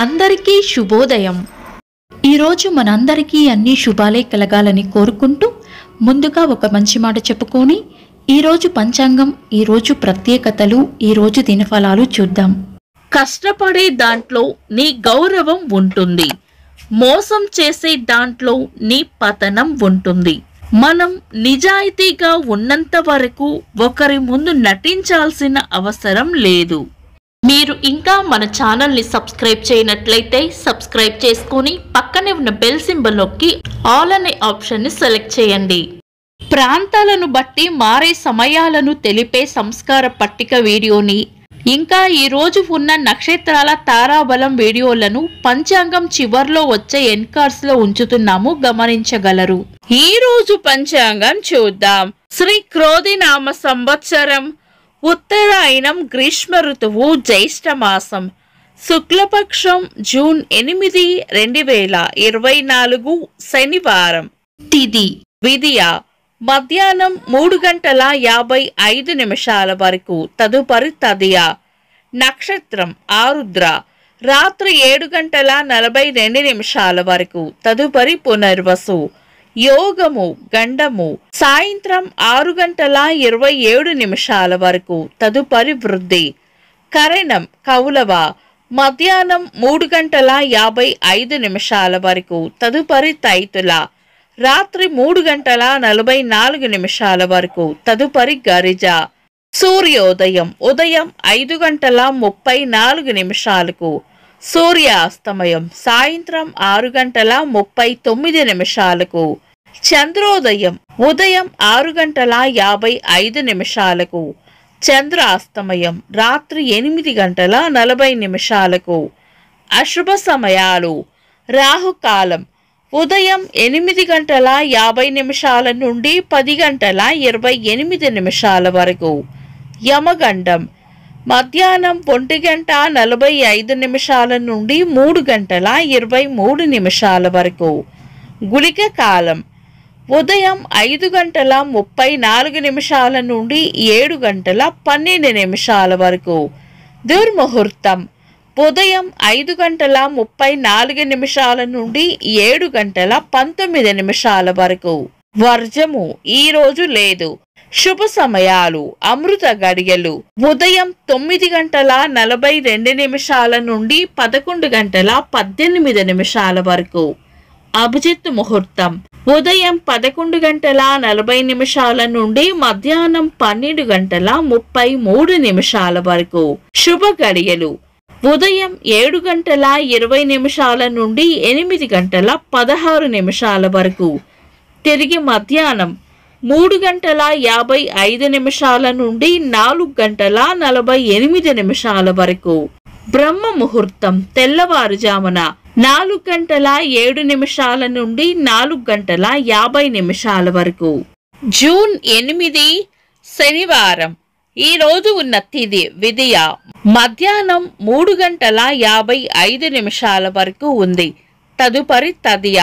అందరికీ శుభోదయం. ఈరోజు మనందరికీ అన్ని శుభాలే కలగాలని కోరుకుంటూ ముందుగా ఒక మంచి మాట చెప్పుకొని ఈరోజు పంచాంగం, ఈరోజు ప్రత్యేకతలు, ఈరోజు దినఫలాలు చూద్దాం. కష్టపడే దాంట్లో నీ గౌరవం ఉంటుంది, మోసం చేసే దాంట్లో నీ పతనం ఉంటుంది. మనం నిజాయితీగా ఉన్నంత వరకు ఒకరి ముందు నటించాల్సిన అవసరం లేదు. మీరు ఇంకా మన ఛానల్ని సబ్స్క్రైబ్ చేయనట్లయితే సబ్స్క్రైబ్ చేసుకొని పక్కనే ఉన్న బెల్ సింబల్ నొక్కి ఆల్ అనే ఆప్షన్ని సెలెక్ట్ చేయండి. ప్రాంతాలను బట్టి మారే సమయాలను తెలిపే సంస్కార పట్టిక వీడియోని, ఇంకా ఈరోజు ఉన్న నక్షత్రాల తారాబలం వీడియోలను పంచాంగం చివర్లో వచ్చే ఎన్కార్డ్స్లో ఉంచుతున్నాము, గమనించగలరు. ఈరోజు పంచాంగం చూద్దాం. శ్రీ క్రోధినామ సంవత్సరం, ఉత్తరాయణం, గ్రీష్మ ఋతువు, జ్యేష్ఠ మాసం, శుక్లపక్షం, జూన్ 8, 2024, శనివారం. తిథి విదియ, మధ్యాహ్నం 3:55 వరకు, తదుపరి తదియ. నక్షత్రం ఆరుద్ర, రాత్రి 7:42 వరకు, తదుపరి పునర్వసు. యోగము గండము, సాయంత్రం 6:27 వరకు, తదుపరి వృద్ధి. కరణం కౌలవ, మధ్యాహ్నం 3:55 వరకు, తదుపరి తైతుల. రాత్రి 3:44 వరకు, తదుపరి గరిజ. సూర్యోదయం ఉదయం 5:34, సూర్యాస్తమయం సాయంత్రం 6:39. చంద్రోదయం ఉదయం 6:55, చంద్రాస్తమయం రాత్రి 8:40. అశుభ సమయాలు: రాహుకాలం ఉదయం 8:50 నుండి 10:28 వరకు. యమగండం మధ్యాహ్నం 1:45 నుండి 3:23 వరకు. గుళిక కాలం ఉదయం 5:34 నుండి 7:12 వరకు. దుర్ముహూర్తం ఉదయం 5:34 నుండి 7:19 వరకు. వర్జము ఈరోజు లేదు. శుభ సమయాలు: అమృత గడియలు ఉదయం 9:42 నుండి 11:18 వరకు. అభిజిత్ ముహూర్తం ఉదయం 11:40 నుండి మధ్యాహ్నం 12:33 వరకు. శుభ గడియలు ఉదయం 7:20 నుండి 8:16 వరకు. తిరిగి మధ్యాహ్నం 3:55 నుండి 4:48 వరకు. బ్రహ్మ ముహూర్తం తెల్లవారుజామున 4:07 నుండి 4:50 వరకు. జూన్ 8, శనివారం. ఈ రోజు ఉన్న తిథి విదియ, మధ్యాహ్నం 3:55 వరకు ఉంది, తదుపరి తదియ.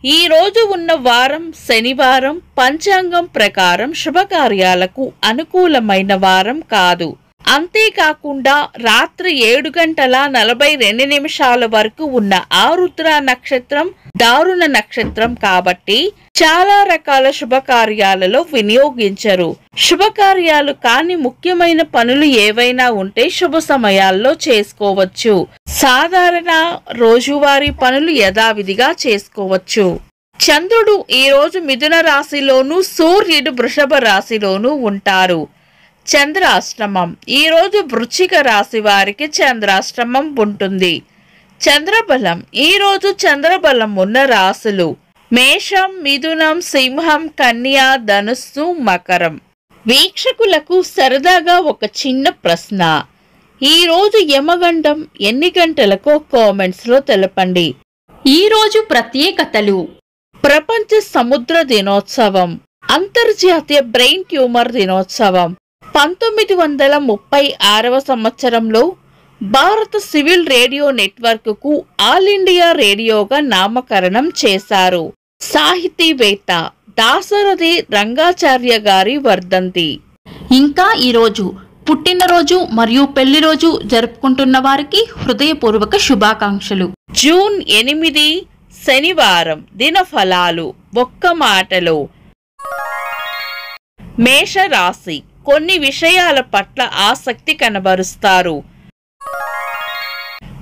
ఈ రోజు ఉన్న వారం శనివారం. పంచాంగం ప్రకారం శుభకార్యాలకు అనుకూలమైన వారం కాదు. అంతేకాకుండా రాత్రి 7:42 వరకు ఉన్న ఆరుద్ర నక్షత్రం దారుణ నక్షత్రం కాబట్టి చాలా రకాల శుభకార్యాలలో వినియోగించరు. శుభకార్యాలు కాని ముఖ్యమైన పనులు ఏవైనా ఉంటే శుభ సమయాల్లో చేసుకోవచ్చు. సాధారణ రోజువారీ పనులు యథావిధిగా చేసుకోవచ్చు. చంద్రుడు ఈ రోజు మిథున రాశిలోను, సూర్యుడు వృషభ రాశిలోను ఉంటారు. చంద్రాష్టమం ఈ రోజు వృశ్చిక రాశి వారికి చంద్రాష్టమం ఉంటుంది. చంద్రబలం ఈ రోజు చంద్రబలం ఉన్న రాశులు మేషం, మిథునం, సింహం, కన్య, ధనుస్సు, మకరం. వీక్షకులకు సరదాగా ఒక చిన్న ప్రశ్న. ఈ రోజు యమగండం ఎన్ని గంటలకో కామెంట్స్ లో తెలపండి. ఈరోజు ప్రత్యేకతలు: ప్రపంచ సముద్ర దినోత్సవం, అంతర్జాతీయ బ్రెయిన్ ట్యూమర్ దినోత్సవం. 1936 సంవత్సరంలో భారత సివిల్ రేడియో నెట్వర్క్ కు ఆల్ ఇండియా రేడియోగా నామకరణం చేశారు. సాహితీవేత్త దాశరథి రంగాచార్య గారి వర్ధంతి. ఇంకా ఈరోజు పుట్టినరోజు మరియు పెళ్లి రోజు జరుపుకుంటున్న వారికి హృదయపూర్వక శుభాకాంక్షలు. జూన్ 8 శనివారం దినఫలాలు ఒక్క మాటలో. మేషరాశి కొన్ని విషయాల పట్ల ఆసక్తి కనబరుస్తారు.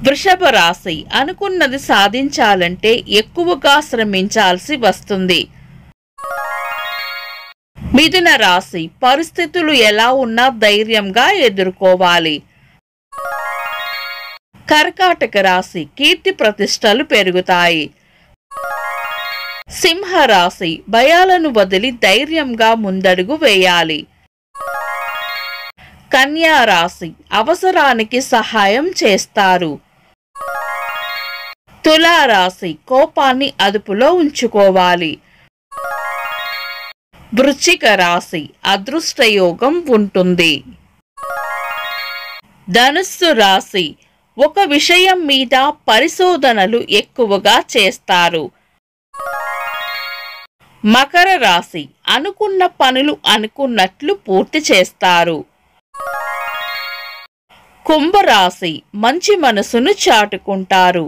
వృషభ రాశి అనుకున్నది సాధించాలంటే ఎక్కువగా శ్రమించాల్సి వస్తుంది. మిథున రాశి పరిస్థితులు ఎలా ఉన్నా ధైర్యంగా ఎదుర్కోవాలి. కర్కాటక రాశి కీర్తి ప్రతిష్టలు పెరుగుతాయి. సింహ రాశి భయాలను వదిలి ధైర్యంగా ముందడుగు వేయాలి. కన్యా రాశి అవసరానికి సహాయం చేస్తారు. తులా రాశి కోపాన్ని అదుపులో ఉంచుకోవాలి. వృశ్చిక రాశి అదృష్టయోగం ఉంటుంది. ధనుస్సు రాశి ఒక విషయం మీద పరిశోధనలు ఎక్కువగా చేస్తారు. మకర రాశి అనుకున్న పనులు అనుకున్నట్లు పూర్తి చేస్తారు. కుంభరాశి మంచి మనసును చాటుకుంటారు.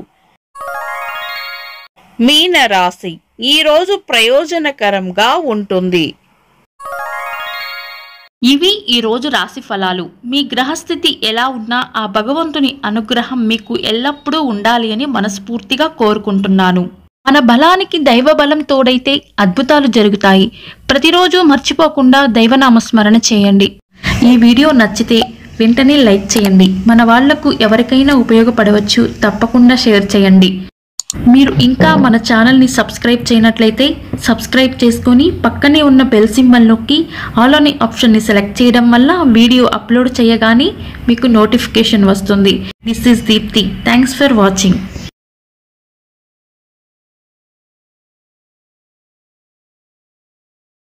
మీన రాశి ఈరోజు ప్రయోజనకరంగా ఉంటుంది. ఇవి ఈ రోజు రాశి ఫలాలు. మీ గ్రహస్థితి ఎలా ఉన్నా ఆ భగవంతుని అనుగ్రహం మీకు ఎల్లప్పుడూ ఉండాలి అని మనస్ఫూర్తిగా కోరుకుంటున్నాను. మన బలానికి దైవ బలం తోడైతే అద్భుతాలు జరుగుతాయి. ప్రతిరోజు మర్చిపోకుండా దైవనామస్మరణ చేయండి. ఈ వీడియో నచ్చితే వెంటనే లైక్ చేయండి. మన వాళ్లకు ఎవరికైనా ఉపయోగపడవచ్చు. తప్పకుండా షేర్ చేయండి. మీరు ఇంకా మన ఛానల్ని సబ్స్క్రైబ్ చేయనట్లయితే సబ్స్క్రైబ్ చేసుకొని పక్కనే ఉన్న బెల్ సింబల్ నొక్కి ఆల్ అనే ఆప్షన్ని సెలెక్ట్ చేయడం వల్ల వీడియో అప్లోడ్ చేయగానే మీకు నోటిఫికేషన్ వస్తుంది. This is Deepti. Thanks for watching.